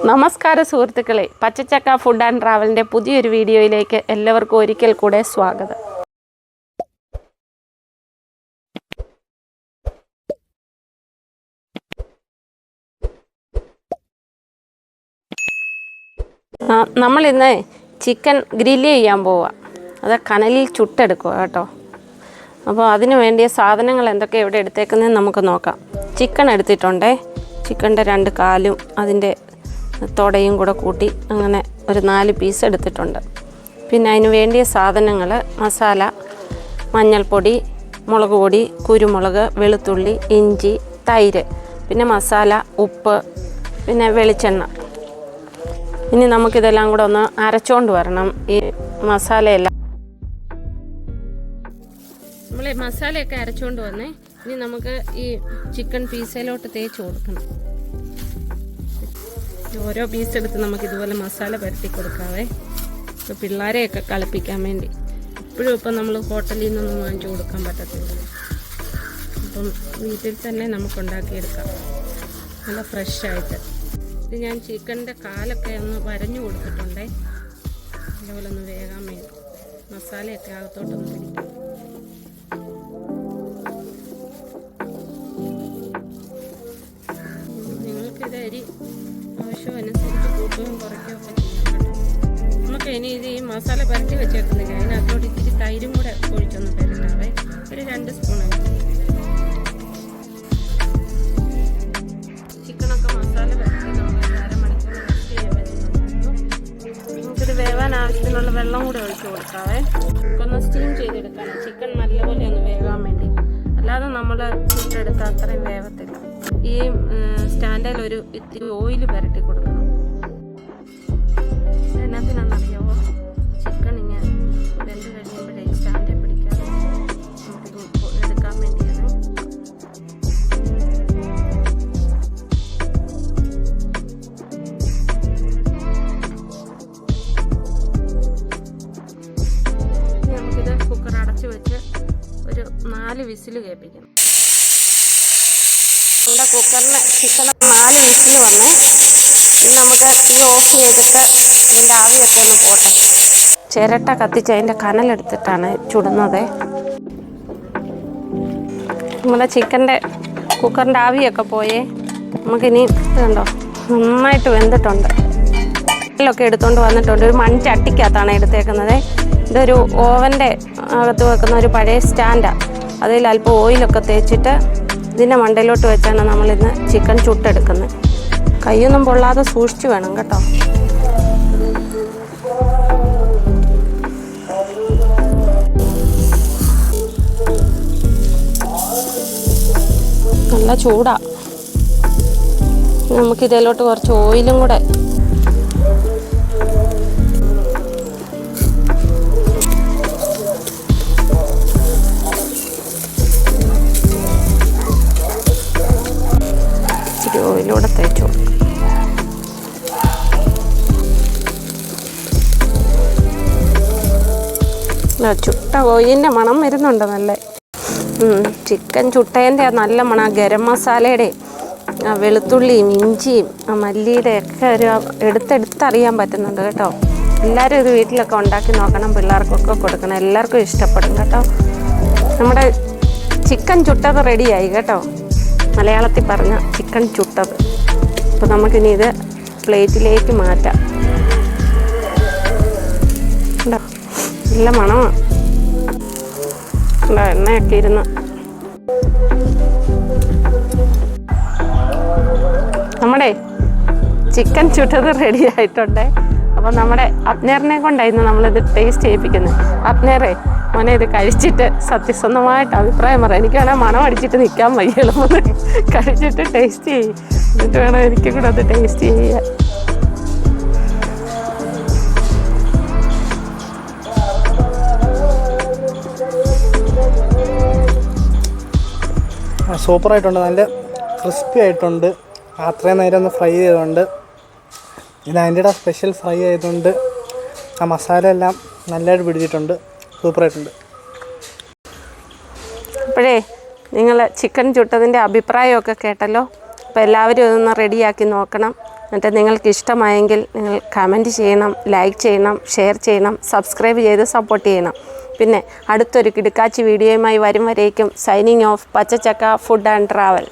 നമസ്കാരം സുഹൃത്തുക്കളെ, പച്ചച്ചക്ക food and ട്രാവലിൻ്റെ പുതിയൊരു വീഡിയോയിലേക്ക് എല്ലാവർക്കും ഒരിക്കൽ കൂടെ സ്വാഗതം. നമ്മളിന്ന് ചിക്കൻ ഗ്രില്ല് ചെയ്യാൻ പോവുക. അത് കനലിൽ ചുട്ടെടുക്കുക കേട്ടോ. അപ്പോൾ അതിന് വേണ്ടിയ സാധനങ്ങൾ എന്തൊക്കെ ഇവിടെ എടുത്തേക്കുന്നതെന്ന് നമുക്ക് നോക്കാം. ചിക്കൻ എടുത്തിട്ടുണ്ടേ. ചിക്കൻ്റെ 2 കാലും അതിൻ്റെ തുടയും കൂടെ കൂട്ടി അങ്ങനെ ഒരു 4 പീസ് എടുത്തിട്ടുണ്ട്. പിന്നെ അതിന് വേണ്ടിയ സാധനങ്ങൾ മസാല, മഞ്ഞൾപ്പൊടി, മുളക് പൊടി, കുരുമുളക്, വെളുത്തുള്ളി, ഇഞ്ചി, തൈര്, പിന്നെ മസാല, ഉപ്പ്, പിന്നെ വെളിച്ചെണ്ണ. ഇനി നമുക്കിതെല്ലാം കൂടെ ഒന്ന് അരച്ചുകൊണ്ട് വരണം. ഈ മസാലയെല്ലാം നമ്മൾ മസാലയൊക്കെ അരച്ചുകൊണ്ട് വന്നേ. ഇനി നമുക്ക് ഈ ചിക്കൻ പീസിലോട്ട് തേച്ച് കൊടുക്കണം. ഓരോ പീസ് എടുത്ത് നമുക്ക് ഇതുപോലെ മസാല പുരട്ടി കൊടുക്കാവേ. ഇപ്പോൾ പിള്ളേരെയൊക്കെ കളിപ്പിക്കാൻ വേണ്ടി. ഇപ്പോഴും ഇപ്പം നമ്മൾ ഹോട്ടലിൽ നിന്നൊന്നും വാങ്ങിച്ചു കൊടുക്കാൻ പറ്റത്തില്ല. അപ്പം വീട്ടിൽ തന്നെ നമുക്ക് ഉണ്ടാക്കിയെടുക്കാം നല്ല ഫ്രഷായിട്ട്. ഇത് ഞാൻ ചിക്കൻ്റെ കാലൊക്കെ ഒന്ന് വരഞ്ഞു കൊടുത്തിട്ടുണ്ടേ, അതുപോലെ ഒന്ന് വേകാൻ വേണ്ടി. മസാലയൊക്കെ അകത്തോട്ടൊന്ന് പിടിക്കും. നിങ്ങൾക്കിത് അരി ആവശ്യമനുസരിച്ച് കൂട്ടുകയും കുറയ്ക്കുകയും ഒക്കെ ചെയ്യാം കേട്ടോ. നമുക്ക് ഇനി ഇത് ഈ മസാല പുരട്ടി വെച്ചേക്കുന്നില്ല, അതിനകത്തോട്ട് ഇത്തിരി തൈരും കൂടെ ഒഴിച്ചൊന്ന് പെരട്ടാവേ. ഒരു 2 സ്പൂൺ. ചിക്കനൊക്കെ മസാല പുരട്ടി നമുക്ക് 1/2 മണിക്കൂർ റെസ്റ്റ് ചെയ്യാൻ പറ്റുന്നുണ്ടായിരുന്നു. നമുക്കിത് വേവാൻ ആവശ്യത്തിനുള്ള വെള്ളം കൂടെ ഒഴിച്ച് കൊടുക്കാവേ. ഒന്ന് സ്റ്റീം ചെയ്തെടുക്കണം ചിക്കൻ നല്ലപോലെ ഒന്ന് വേകാൻ വേണ്ടി. അല്ലാതെ നമ്മൾ ചുട്ടെടുത്ത് അത്രയും വേവത്തില്ല. ഈ സ്റ്റാൻഡിൽ ഒരു ഇത്തിരി ഓയിൽ പുരട്ടി കൊടുക്കണം. എന്നാത്തിനാണെന്നറിയാവോ? ചിക്കൻ ഇങ്ങനെ വെന്ത് കഴിയുമ്പോഴേ സ്റ്റാൻഡിൽ പിടിക്കാതെ നമുക്കിത് എടുക്കാൻ വേണ്ടിയാണ്. നമുക്കിത് കുക്കർ അടച്ച് വെച്ച് ഒരു 4 വിസിൽ കേൾപ്പിക്കണം. നമ്മുടെ കുക്കറിന് ചിക്കൻ 4 വിസിൽ വന്നേ. ഇനി നമുക്ക് തീ ഓഫ് ചെയ്തിട്ട് അതിൻ്റെ ആവിയൊക്കെ ഒന്ന് പോട്ടെ. ചിരട്ട കത്തിച്ച് അതിൻ്റെ കനലെടുത്തിട്ടാണ് ചുടുന്നത്. നമ്മുടെ ചിക്കൻ്റെ കുക്കറിൻ്റെ ആവിയൊക്കെ പോയേ. നമുക്കിനി ഇതുണ്ടോ നന്നായിട്ട് വെന്തിട്ടുണ്ട്. ഒക്കെ എടുത്തുകൊണ്ട് വന്നിട്ടുണ്ട്. ഒരു മൺചട്ടിക്കകത്താണ് എടുത്തേക്കുന്നത്. ഇതൊരു ഓവൻ്റെ അകത്ത് വെക്കുന്ന ഒരു പഴയ സ്റ്റാൻഡാണ്. അതിൽ അല്പം ഓയിലൊക്കെ തേച്ചിട്ട് ഇതിൻ്റെ മണ്ടയിലോട്ട് വെച്ചാണ് നമ്മളിന്ന് ചിക്കൻ ചുട്ടെടുക്കുന്നത്. കൈയൊന്നും പൊള്ളാതെ സൂക്ഷിച്ച് വേണം കേട്ടോ. നല്ല ചൂടാ. നമുക്കിതിലോട്ട് കുറച്ച് ഓയിലും കൂടെ ഓയിലൂടെ തേച്ചു കൊടുക്കും. ചുട്ട ഓയിലിൻ്റെ മണം വരുന്നുണ്ട് നല്ല. ചിക്കൻ ചുട്ടേൻ്റെ നല്ല മണം. ഗരം മസാലയുടെ വെളുത്തുള്ളിയും ഇഞ്ചിയും മല്ലിയുടെ ഒക്കെ ഒരു എടുത്തറിയാൻ പറ്റുന്നുണ്ട് കേട്ടോ. എല്ലാവരും ഇത് വീട്ടിലൊക്കെ ഉണ്ടാക്കി നോക്കണം. പിള്ളേർക്കൊക്കെ കൊടുക്കണം. എല്ലാവർക്കും ഇഷ്ടപ്പെടും കേട്ടോ. നമ്മുടെ ചിക്കൻ ചുട്ടത് റെഡിയായി കേട്ടോ. മലയാളത്തിൽ പറഞ്ഞ ചിക്കൻ ചുട്ടത്. അപ്പോൾ നമുക്കിനി ഇത് പ്ലേറ്റിലേക്ക് മാറ്റാം. ഉണ്ടോ നല്ല മണമാണ്. ഉണ്ടോ എണ്ണയൊക്കെ ഇരുന്ന്. നമ്മുടെ ചിക്കൻ ചുട്ടത് റെഡി ആയിട്ടുണ്ടേ. അപ്പോൾ നമ്മുടെ അപ്നേറിനെ കൊണ്ടായിരുന്നു നമ്മളിത് ടേസ്റ്റ് ചെയ്യിപ്പിക്കുന്നത്. അപ്നേറെ മോനെ ഇത് കഴിച്ചിട്ട് സത്യസന്ധമായിട്ട് അഭിപ്രായം പറയാം. എനിക്ക് വേണേൽ മണം അടിച്ചിട്ട് നിൽക്കാൻ വയ്യല്ലോ. കഴിച്ചിട്ട് ടേസ്റ്റ് ചെയ്യും. എന്നിട്ട് വേണം എനിക്കും കൂടെ അത് ടേസ്റ്റ് ചെയ്യാൻ. സൂപ്പറായിട്ടുണ്ട്. നല്ല ക്രിസ്പി ആയിട്ടുണ്ട്. അത്രയും നേരം ഒന്ന് ഫ്രൈ ചെയ്തുകൊണ്ട് ഇത് അതിൻ്റെ സ്പെഷ്യൽ ഫ്രൈ ആയതുകൊണ്ട് ആ മസാല എല്ലാം നല്ലതായിട്ട് പിടിച്ചിട്ടുണ്ട്. സൂപ്പറായിട്ടുണ്ട്. അപ്പോഴേ നിങ്ങൾ ചിക്കൻ ചുട്ടതിൻ്റെ അഭിപ്രായമൊക്കെ കേട്ടല്ലോ. അപ്പോൾ എല്ലാവരും ഇതൊന്ന് റെഡിയാക്കി നോക്കണം. എന്നിട്ട് നിങ്ങൾക്ക് ഇഷ്ടമായെങ്കിൽ നിങ്ങൾ കമൻറ്റ് ചെയ്യണം, ലൈക്ക് ചെയ്യണം, ഷെയർ ചെയ്യണം, സബ്സ്ക്രൈബ് ചെയ്ത് സപ്പോർട്ട് ചെയ്യണം. പിന്നെ അടുത്തൊരു കിടുക്കാച്ചി വീഡിയോയുമായി വരും വരേക്കും signing off Pachachakka food and travel.